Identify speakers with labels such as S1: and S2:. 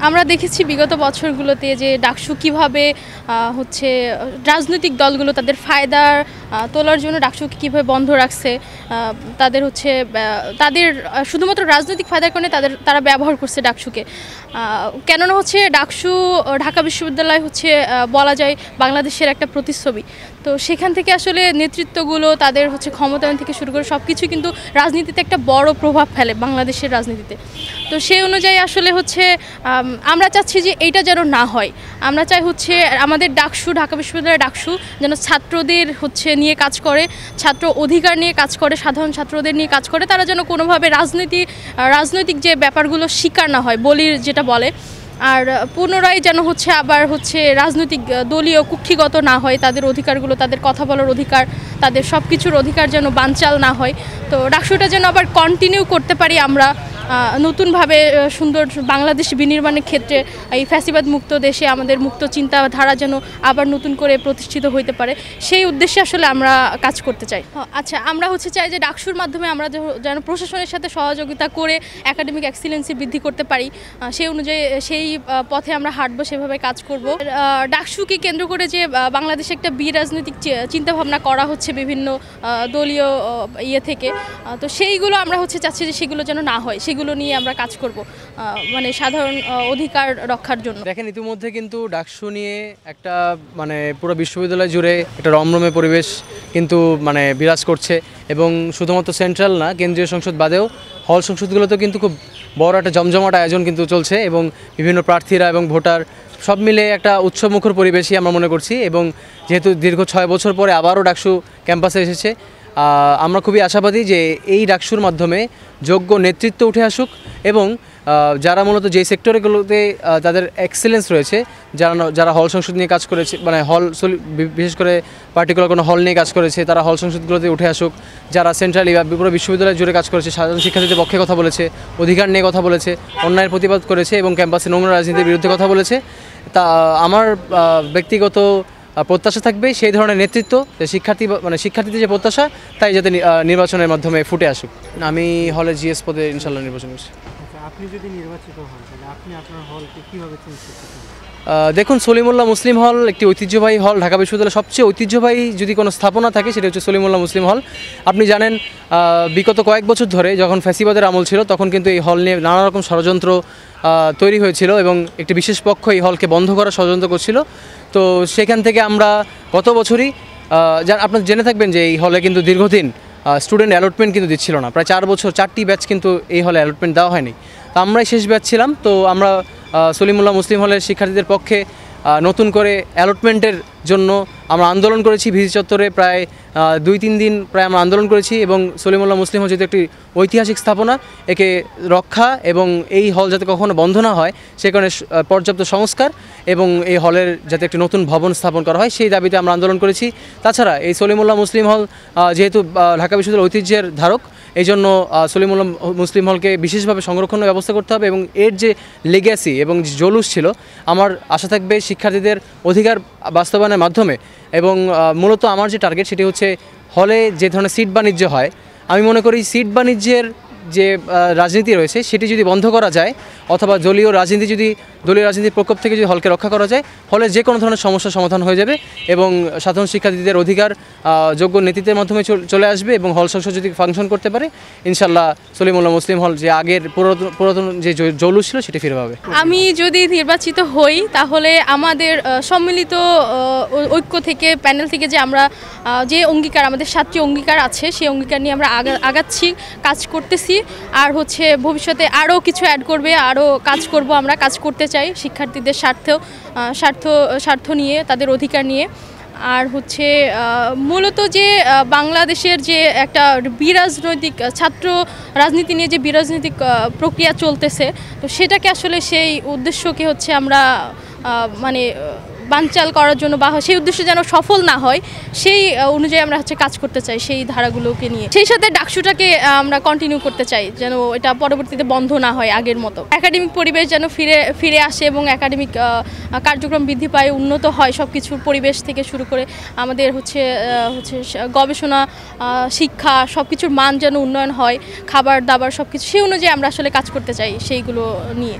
S1: আমরা দেখেছি বিগত বছরগুলোতে যে ডাকসু কিভাবে হচ্ছে রাজনৈতিক দলগুলো তাদের ফায়দার তোলার জন্য ডাকসুকে কীভাবে বন্ধ রাখছে, তাদের হচ্ছে তাদের শুধুমাত্র রাজনৈতিক ফায়দার কারণে তারা ব্যবহার করছে ডাকসুকে। কেননা হচ্ছে ডাকসু ঢাকা বিশ্ববিদ্যালয় হচ্ছে বলা যায় বাংলাদেশের একটা প্রতিচ্ছবি। তো সেখান থেকে আসলে নেতৃত্বগুলো তাদের হচ্ছে ক্ষমতায়ন থেকে শুরু করে সব কিছু কিন্তু রাজনীতিতে একটা বড় প্রভাব ফেলে বাংলাদেশের রাজনীতিতে। তো সেই অনুযায়ী আসলে হচ্ছে আমরা চাচ্ছি যে এইটা যেন না হয়। আমরা চাই হচ্ছে আমাদের ডাকসু, ঢাকা বিশ্ববিদ্যালয়ের ডাকসু যেন ছাত্রদের হচ্ছে নিয়ে কাজ করে, ছাত্র অধিকার নিয়ে কাজ করে, সাধারণ ছাত্রদের নিয়ে কাজ করে। তারা যেন কোনোভাবে রাজনৈতিক যে ব্যাপারগুলো শিকার না হয়, বলির যেটা বলে, আর পুনরায় যেন হচ্ছে আবার হচ্ছে রাজনৈতিক দলীয় কুক্ষিগত না হয়। তাদের অধিকারগুলো, তাদের কথা বলার অধিকার, তাদের সব কিছুর অধিকার যেন বানচাল না হয়। তো ডাকসুটা যেন আবার কন্টিনিউ করতে পারি আমরা নতুনভাবে সুন্দর বাংলাদেশ বিনির্মাণের ক্ষেত্রে এই ফ্যাসিবাদ মুক্ত দেশে আমাদের মুক্ত চিন্তাধারা যেন আবার নতুন করে প্রতিষ্ঠিত হইতে পারে, সেই উদ্দেশ্যে আসলে আমরা কাজ করতে চাই। আচ্ছা, আমরা হচ্ছে চাই যে ডাকসুর মাধ্যমে আমরা যেন প্রশাসনের সাথে সহযোগিতা করে একাডেমিক এক্সিলেন্সি বৃদ্ধি করতে পারি। সেই অনুযায়ী সেই পথে আমরা হাঁটবো, সেভাবে কাজ করব। ডাকসুকে কেন্দ্র করে যে বাংলাদেশে একটা বিরাজনৈতিক চিন্তাভাবনা করা হচ্ছে বিভিন্ন দলীয় ইয়ে থেকে, তো সেইগুলো আমরা হচ্ছে চাচ্ছি যে সেগুলো যেন না হয়, সেগুলো নিয়ে আমরা কাজ করব মানে সাধারণ অধিকার রক্ষার জন্য।
S2: দেখেন, ইতিমধ্যে কিন্তু ডাকসু নিয়ে একটা মানে পুরো বিশ্ববিদ্যালয় জুড়ে একটা রমরমে পরিবেশ কিন্তু মানে বিরাজ করছে, এবং শুধুমাত্র সেন্ট্রাল না, কেন্দ্রীয় সংসদ বাদেও হল সংসদগুলোতেও কিন্তু খুব বড় একটা জমজমাট আয়োজন কিন্তু চলছে, এবং বিভিন্ন প্রার্থীরা এবং ভোটার সব মিলে একটা উৎসবমুখর পরিবেশই আমরা মনে করছি। এবং যেহেতু দীর্ঘ 6 বছর পরে আবারও ডাকসু ক্যাম্পাসে এসেছে, আমরা খুবই আশাবাদী যে এই ডাকসুর মাধ্যমে যোগ্য নেতৃত্ব উঠে আসুক, এবং যারা মূলত যেই সেক্টরগুলোতে তাদের এক্সেলেন্স রয়েছে, যারা হল সংসদ নিয়ে কাজ করেছে, মানে বিশেষ করে পার্টিকুলার কোনো হল নিয়ে কাজ করেছে, তারা হল সংসদগুলোতে উঠে আসুক। যারা সেন্ট্রালি বা পুরো বিশ্ববিদ্যালয় জুড়ে কাজ করেছে, সাধারণ শিক্ষার্থীদের পক্ষে কথা বলেছে, অধিকার নিয়ে কথা বলেছে, অন্যায়ের প্রতিবাদ করেছে, এবং ক্যাম্পাসে নোংরা রাজনীতির বিরুদ্ধে কথা বলেছে, তা আমার ব্যক্তিগত প্রত্যাশা থাকবে সেই ধরনের নেতৃত্ব, শিক্ষার্থীদের যে প্রত্যাশা, তাই যাতে নির্বাচনের মাধ্যমে ফুটে আসুক। আমি হলে জিএস পদে ইনশাল্লাহ নির্বাচন করছি।
S3: আপনি যদি নির্বাচিত হন তাহলে আপনি আপনার হলকে কীভাবে চেঞ্জ করতে চান?
S2: দেখুন, সলিমুল্লাহ মুসলিম হল একটি ঐতিহ্যবাহী হল। ঢাকা বিশ্ববিদ্যালয়ের সবচেয়ে ঐতিহ্যবাহী যদি কোনো স্থাপনা থাকে সেটা হচ্ছে সলিমুল্লাহ মুসলিম হল। আপনি জানেন, বিগত কয়েক বছর ধরে যখন ফ্যাসিবাদের আমল ছিল, তখন কিন্তু এই হল নিয়ে নানা রকম ষড়যন্ত্র তৈরি হয়েছিল, এবং একটি বিশেষ পক্ষ এই হলকে বন্ধ করার ষড়যন্ত্র করছিল। তো সেখান থেকে আমরা গত বছরই আপনারা জেনে থাকবেন যে এই হলে কিন্তু দীর্ঘদিন স্টুডেন্ট অ্যালটমেন্ট কিন্তু দিচ্ছিল না। প্রায় 4 বছর 4টি ব্যাচ কিন্তু এই হলে অ্যালটমেন্ট দেওয়া হয়নি। তো আমরাই শেষ ব্যাচ ছিলাম। তো আমরা সলিমুল্লাহ মুসলিম হলের শিক্ষার্থীদের পক্ষে নতুন করে অ্যালটমেন্টের জন্য আমরা আন্দোলন করেছি। ভিসি চত্বরে প্রায় 2-3 দিন প্রায় আমরা আন্দোলন করেছি, এবং সলিমুল্লাহ মুসলিম হল যেহেতু একটি ঐতিহাসিক স্থাপনা, একে রক্ষা এবং এই হল যাতে কখনো বন্ধ না হয় সে কারণে পর্যাপ্ত সংস্কার এবং এই হলের যাতে একটি নতুন ভবন স্থাপন করা হয়, সেই দাবিতে আমরা আন্দোলন করেছি। তাছাড়া এই সলিমুল্লাহ মুসলিম হল যেহেতু ঢাকা বিশ্ববিদ্যালয়ের ঐতিহ্যের ধারক, এই জন্য সলিমুল্লাহ মুসলিম হলকে বিশেষভাবে সংরক্ষণের ব্যবস্থা করতে হবে, এবং এর যে লেগ্যাসি এবং যে জলুস ছিল, আমার আশা থাকবে শিক্ষার্থীদের অধিকার বাস্তবায়নের মাধ্যমে। এবং মূলত আমার যে টার্গেট সেটি হচ্ছে হলে যে ধরনের সিট বাণিজ্য হয়, আমি মনে করি সিট বাণিজ্যের যে রাজনীতি রয়েছে সেটি যদি বন্ধ করা যায়, অথবা দলীয় রাজনীতির প্রকোপ থেকে যদি হলকে রক্ষা করা যায়, হলে যে কোনো ধরনের সমস্যার সমাধান হয়ে যাবে, এবং সাধারণ শিক্ষার্থীদের অধিকার যোগ্য নেতৃত্বের মাধ্যমে চলে আসবে, এবং হল সংসদ যদি ফাংশন করতে পারে, ইনশাল্লাহ সলিমুল্লাহ মুসলিম হল যে আগের পুরাতন যে জৌলুস ছিল সেটি ফিরে পাবে।
S1: আমি যদি নির্বাচিত হই তাহলে আমাদের সম্মিলিত ঐক্য থেকে, প্যানেল থেকে যে আমরা যে অঙ্গীকার, আমাদের 7টি অঙ্গীকার আছে, সেই অঙ্গীকার নিয়ে আমরা আগাচ্ছি, কাজ করতেছি। আর হচ্ছে ভবিষ্যতে আরও কিছু অ্যাড করবে, আরও কাজ করব। আমরা কাজ করতে চাই শিক্ষার্থীদের স্বার্থ নিয়ে, তাদের অধিকার নিয়ে। আর হচ্ছে মূলত যে বাংলাদেশের যে একটা বিরাজনৈতিক ছাত্র রাজনীতি নিয়ে যে বিরাজনৈতিক প্রক্রিয়া চলতেছে, তো সেটাকে আসলে সেই উদ্দেশ্যকে হচ্ছে আমরা মানে বানচাল করার জন্য, বা সেই উদ্দেশ্য যেন সফল না হয়, সেই অনুযায়ী আমরা হচ্ছে কাজ করতে চাই সেই ধারাগুলোকে নিয়ে। সেই সাথে ডাকসুটাকে আমরা কন্টিনিউ করতে চাই, যেন এটা পরবর্তীতে বন্ধ না হয় আগের মতো। একাডেমিক পরিবেশ যেন ফিরে আসে, এবং একাডেমিক কার্যক্রম বৃদ্ধি পায়, উন্নত হয় সব কিছুর পরিবেশ থেকে শুরু করে আমাদের হচ্ছে গবেষণা, শিক্ষা, সব কিছুর মান যেন উন্নয়ন হয়, খাবার দাবার সব কিছু, সেই অনুযায়ী আমরা আসলে কাজ করতে চাই সেইগুলো নিয়ে।